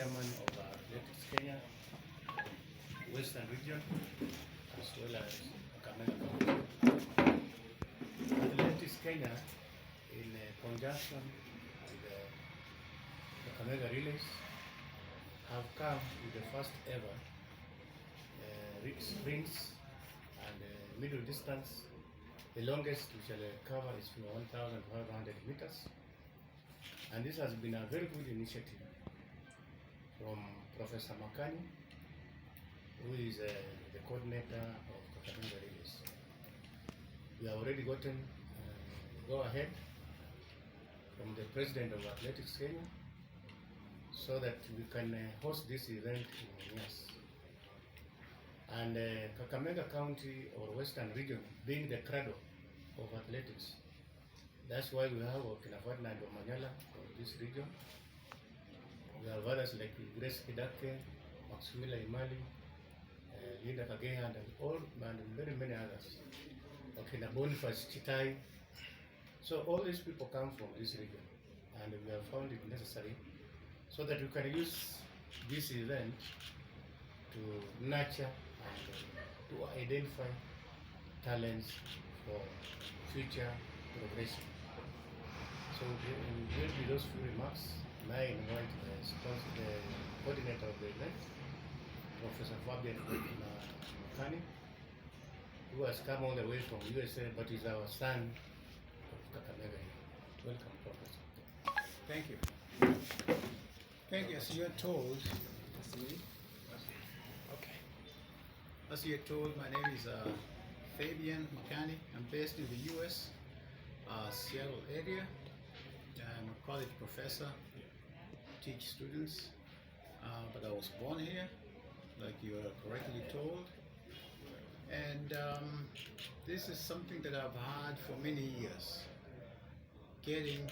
chairman of Athletics Kenya, Western Region, as well as Kakamega County. Athletics Kenya, in conjunction with the Kakamega Relays, have come with the first ever sprints and middle distance. The longest we shall cover is 1,500 meters. And this has been a very good initiative from Professor Makani, who is the coordinator of Kakamega Relays. We have already gotten go ahead from the president of Athletics Kenya so that we can host this event in Mumias. And Kakamega County or Western Region being the cradle of athletics, that's why we have Kinafatna and Omanyala for this region. We have others like Grace Kidake, Maximila Imali, Linda Kageha, and all, and very many others. Okay, Boniface Chitai. So all these people come from this region, and we have found it necessary so that we can use this event to nurture and to identify talents for future progression. So will be those few remarks. And I invite the coordinator of the event, Prof Farbian Makani, who has come all the way from USA, but is our son of Kakamega. Welcome, Professor. Thank you. Thank you. As you're told, as you're told, my name is Fabian Makani. I'm based in the US, Seattle area. I'm a college professor, teach students, but I was born here, like you are correctly told. And this is something that I've had for many years, getting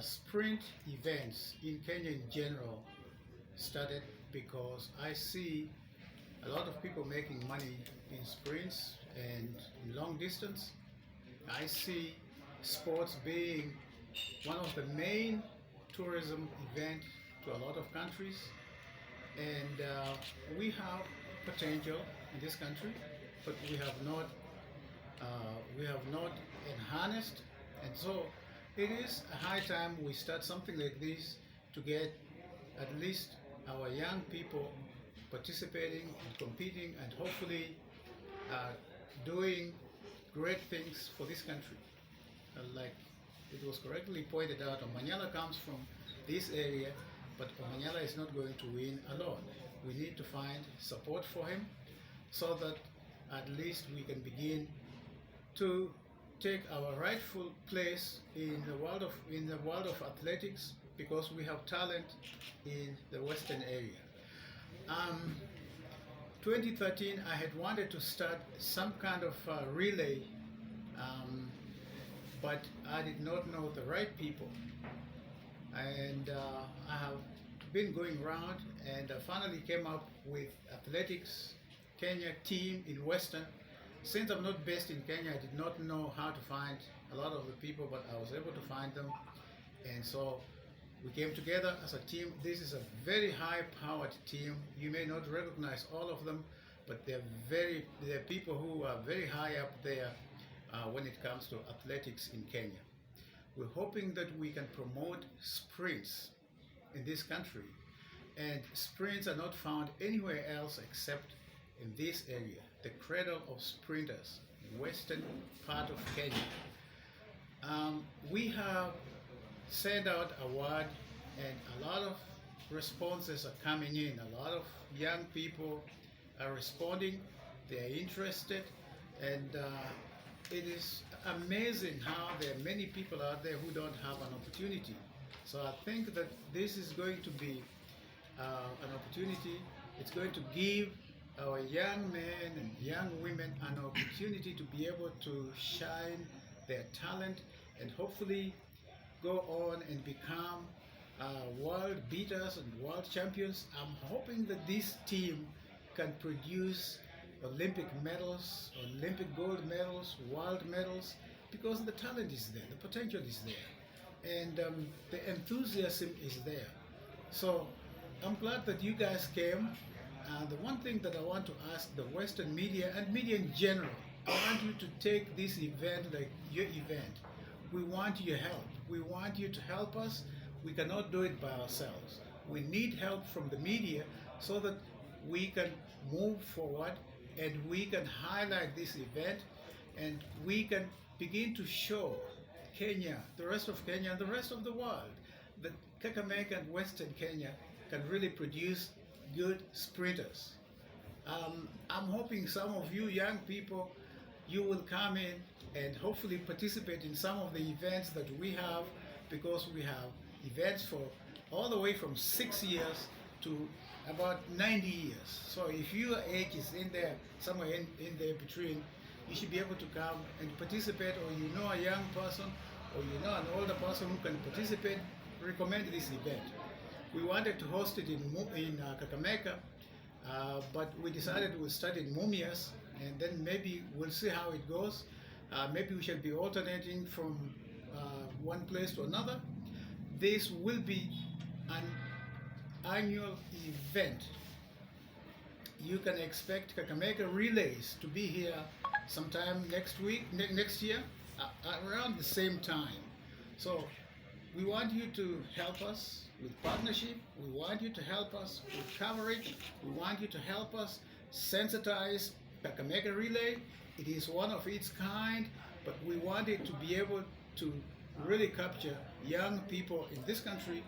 sprint events in Kenya in general started because I see a lot of people making money in sprints and in long distance. I see sports being one of the main tourism events to a lot of countries, and we have potential in this country, but we have not enhanced, and so it is a high time we start something like this to get at least our young people participating and competing and hopefully doing great things for this country. Like it was correctly pointed out, Omanyala comes from this area, but Omanyala is not going to win alone. We need to find support for him so that at least we can begin to take our rightful place in the world of athletics, because we have talent in the Western area. 2013, I had wanted to start some kind of relay, but I did not know the right people. And I have been going around, and I finally came up with Athletics Kenya team in Western. Since I'm not based in Kenya, I did not know how to find a lot of the people, but I was able to find them. And so we came together as a team. This is a very high-powered team. You may not recognize all of them, but they're people who are very high up there when it comes to athletics in Kenya. We're hoping that we can promote sprints in this country, and sprints are not found anywhere else except in this area, the cradle of sprinters, western part of Kenya. We have sent out a word, and a lot of responses are coming in. A lot of young people are responding. They are interested, and it is amazing how there are many people out there who don't have an opportunity. So I think that this is going to be an opportunity. It's going to give our young men and young women an opportunity to be able to shine their talent and hopefully go on and become world beaters and world champions. I'm hoping that this team can produce Olympic medals, Olympic gold medals, world medals, because the talent is there, the potential is there, and the enthusiasm is there. So I'm glad that you guys came. The one thing that I want to ask the Western media and media in general, I want you to take this event like your event. We want your help. We want you to help us. We cannot do it by ourselves. We need help from the media so that we can move forward and we can highlight this event and we can begin to show Kenya, the rest of Kenya, and the rest of the world that Kakamega and Western Kenya can really produce good sprinters. I'm hoping some of you young people, you will come in and hopefully participate in some of the events that we have, because we have events for all the way from 6 years to about 90 years. So if your age is in there, somewhere in there between, you should be able to come and participate, or you know a young person, or you know an older person who can participate, recommend this event. We wanted to host it in Kakamega, but we decided we'll start in Mumias, and then maybe we'll see how it goes. Maybe we shall be alternating from one place to another. This will be an annual event. You can expect Kakamega Relays to be here sometime next year, around the same time. So we want you to help us with partnership. We want you to help us with coverage. We want you to help us sensitize Kakamega Relay. It is one of its kind, but we want it to be able to really capture young people in this country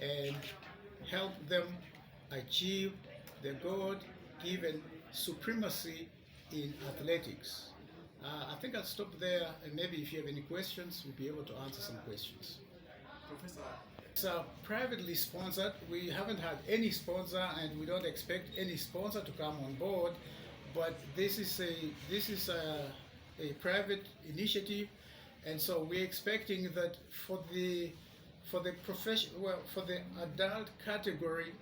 and help them achieve the God-given supremacy in athletics. I think I'll stop there, and maybe if you have any questions, we'll be able to answer some questions. Professor. It's privately sponsored. We haven't had any sponsor, and we don't expect any sponsor to come on board. But this is a private initiative, and so we're expecting that for the adult category,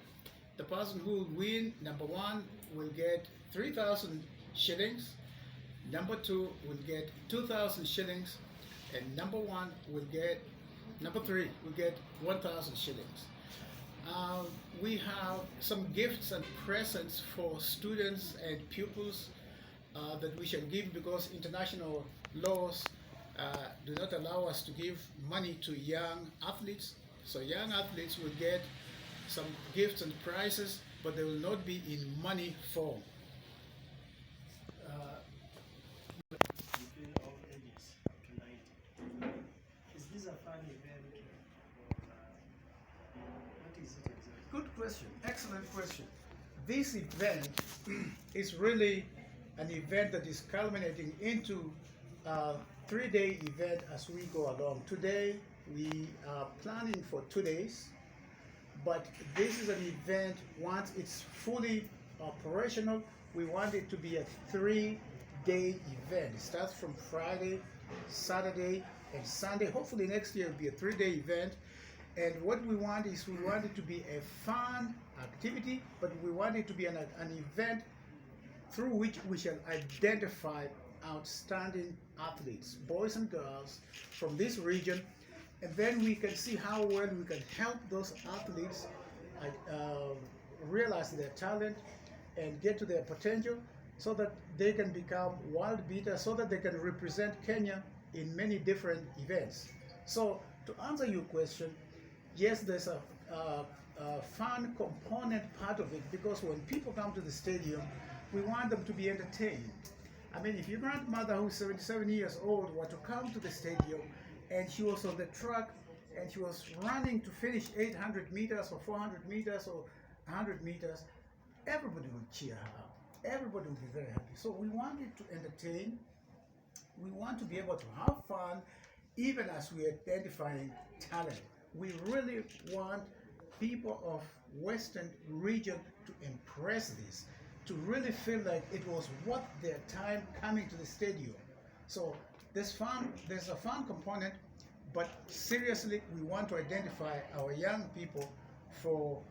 the person who will win, number one, will get 3,000 shillings. Number two will get 2,000 shillings, and number three will get 1,000 shillings. We have some gifts and presents for students and pupils that we shall give, because international laws do not allow us to give money to young athletes. So young athletes will get some gifts and prizes, but they will not be in money form. Between all ages to 90. Is this a fun event? What is it exactly? Good question. Excellent question. This event is really an event that is culminating into a 3-day event as we go along. Today, we are planning for 2 days, but this is an event, once it's fully operational, we want it to be a 3-day event. It starts from Friday, Saturday, and Sunday. Hopefully next year will be a 3-day event. And what we want is, we want it to be a fun activity, but we want it to be an event through which we shall identify outstanding athletes, boys and girls from this region, and then we can see how well we can help those athletes realize their talent and get to their potential, so that they can become world beaters, so that they can represent Kenya in many different events. So to answer your question, yes, there's a fun component part of it, because when people come to the stadium, we want them to be entertained. I mean, if your grandmother, who's 77 years old, were to come to the stadium and she was on the track and she was running to finish 800 meters or 400 meters or 100 meters, everybody would cheer her up. Everybody would be very happy. So we want it to entertain. We want to be able to have fun, even as we're identifying talent. We really want people of Western region to impress this, to really feel like it was worth their time coming to the stadium. So there's a fun component, but seriously, we want to identify our young people for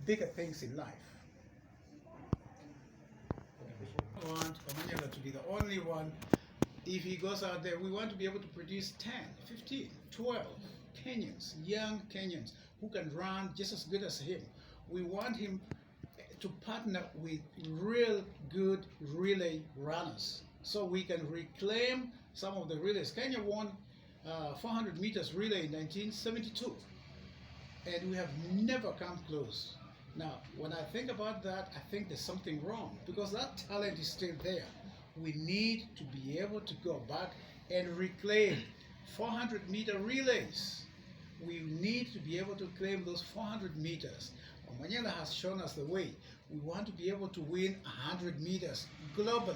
bigger things in life. We want Omanyala to be the only one. If he goes out there, we want to be able to produce 10, 15, 12 Kenyans, young Kenyans, who can run just as good as him. We want him to partner with real good relay runners so we can reclaim some of the relays. Kenya won 400 meters relay in 1972, and we have never come close. Now, when I think about that, I think there's something wrong because that talent is still there. We need to be able to go back and reclaim 400-meter relays. We need to be able to claim those 400 meters. Omanyala has shown us the way. We want to be able to win 100 meters globally.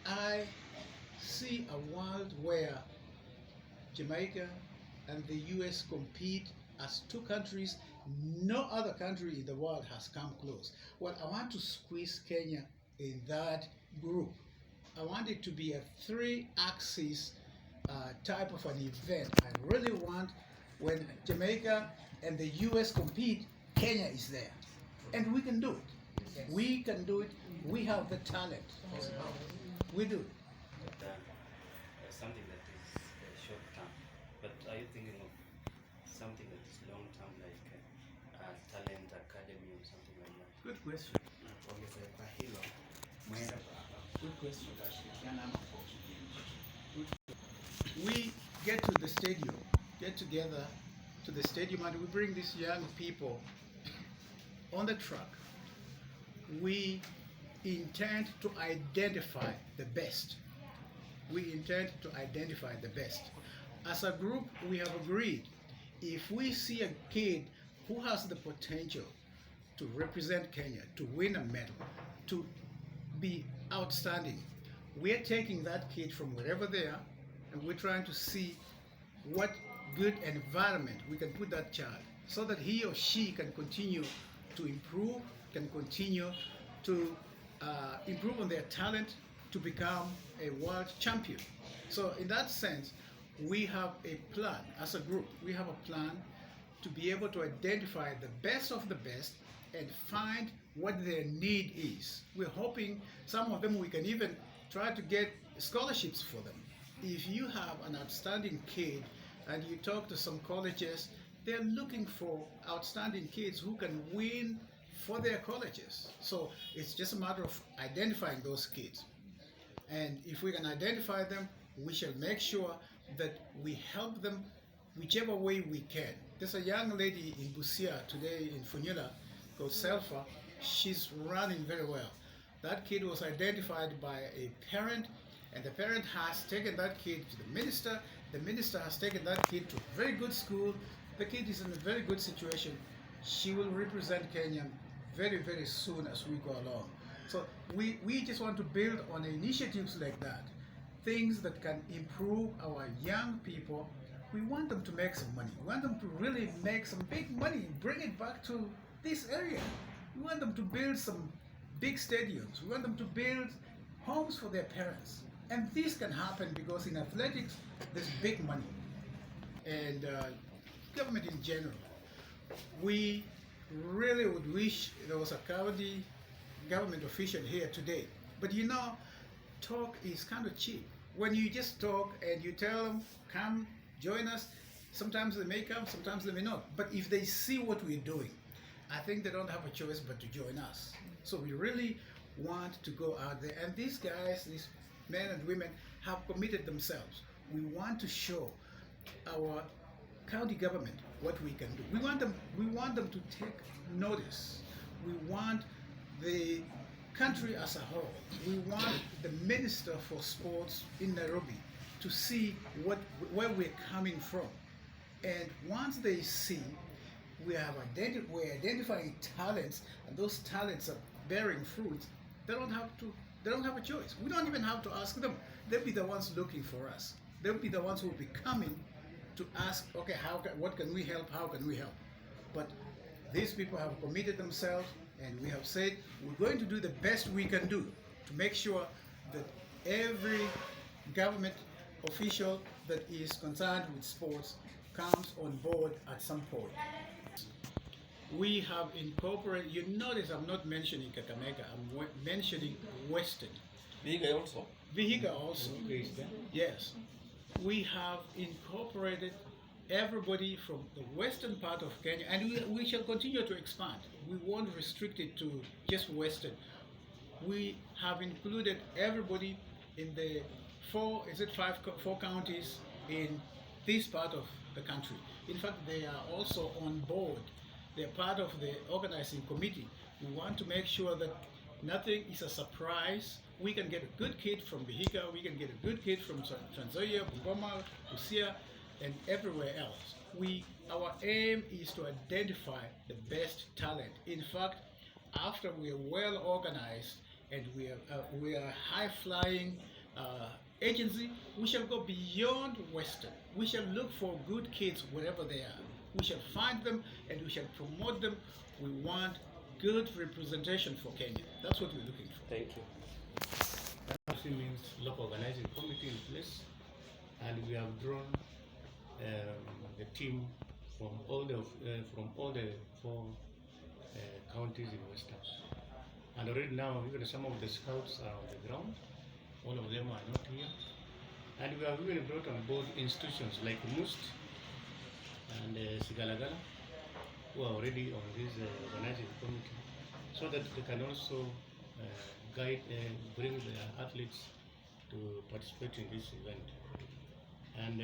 I see a world where Jamaica and the US compete as two countries. No other country in the world has come close. Well, I want to squeeze Kenya in that group. I want it to be a three-axis type of an event. I really want when Jamaica and the US compete, Kenya is there. And we can do it. Yes. We can do it. We have the talent. We do. But, something that is short term. But are you thinking of something that is long term, like talent academy or something like that? Good question. Good question. We get to the stadium, get together to the stadium, and we bring these young people on the track. We intend to identify the best. We intend to identify the best. As a group, we have agreed if we see a kid who has the potential to represent Kenya, to win a medal, to be outstanding, we're taking that kid from wherever they are, and we're trying to see what good environment we can put that child so that he or she can continue to improve, can continue to improve on their talent to become a world champion. So in that sense, we have a plan as a group. We have a plan to be able to identify the best of the best and find what their need is. We're hoping some of them we can even try to get scholarships for them. If you have an outstanding kid and you talk to some colleges, they're looking for outstanding kids who can win for their colleges. So it's just a matter of identifying those kids. And if we can identify them, we shall make sure that we help them whichever way we can. There's a young lady in Busia today in Funyula called Selfa. She's running very well. That kid was identified by a parent, and the parent has taken that kid to the minister. The minister has taken that kid to a very good school. The kid is in a very good situation. She will represent Kenya very, very soon as we go along. So we just want to build on initiatives like that, things that can improve our young people. We want them to make some money. We want them to really make some big money, bring it back to this area. We want them to build some big stadiums. We want them to build homes for their parents. And this can happen because in athletics, there's big money. And government in general, we really would wish there was a county government official here today. But you know, talk is kind of cheap. When you just talk and you tell them, come join us, sometimes they may come, sometimes they may not. But if they see what we're doing, I think they don't have a choice but to join us. So we really want to go out there. And these guys, these men and women, have committed themselves. We want to show our county government what we can do. We want them to take notice. We want the country as a whole. We want the Minister for Sports in Nairobi to see where we're coming from. And once they see we're identifying talents, and those talents are bearing fruit, they don't have a choice. We don't even have to ask them. They'll be the ones looking for us. They'll be the ones who will be coming to ask, okay, what can we help? How can we help? But these people have committed themselves, and we have said we're going to do the best we can do to make sure that every government official that is concerned with sports comes on board at some point. We have incorporated, you notice I'm not mentioning Kakamega, I'm mentioning Western. Vihiga also? Vihiga also. Yes. We have incorporated everybody from the western part of Kenya, and we shall continue to expand. We won't restrict it to just western. We have included everybody in the four counties in this part of the country. In fact, they are also on board. They're part of the organizing committee. We want to make sure that nothing is a surprise. We can get a good kid from Vihiga, we can get a good kid from Trans Nzoia, Bungoma, Busia, and everywhere else. Our aim is to identify the best talent. In fact, after we are well organized and we are a high-flying agency, we shall go beyond Western. We shall look for good kids wherever they are. We shall find them and we shall promote them. We want good representation for Kenya. That's what we're looking for. Thank you. That also means local organizing committee in place, and we have drawn the team from all the four counties in Western. And already now, even some of the scouts are on the ground. All of them are not here. And we have even brought on board institutions like MUST and Sigalagala, who are already on this organizing committee, so that they can also guide and bring the athletes to participate in this event. And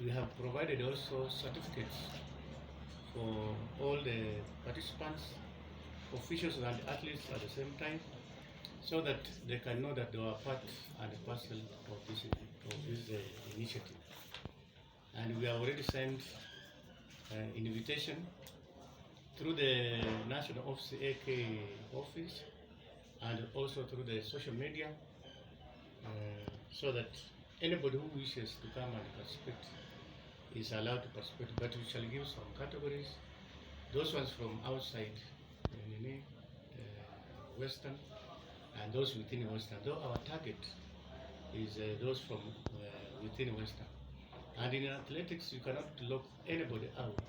we have provided also certificates for all the participants, officials and athletes at the same time, so that they can know that they are part and parcel of this initiative. And we have already sent an invitation through the National Office AK office and also through the social media, so that anybody who wishes to come and participate is allowed to participate. But we shall give some categories. Those ones from outside Western and those within Western. Though our target is those from within Western. And in athletics, you cannot lock anybody out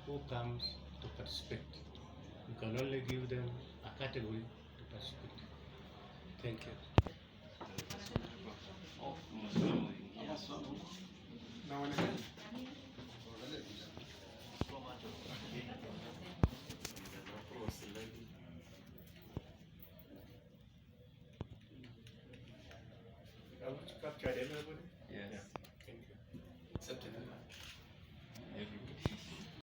who comes to participate. You can only give them a category to participate. Thank you. I want to capture everybody.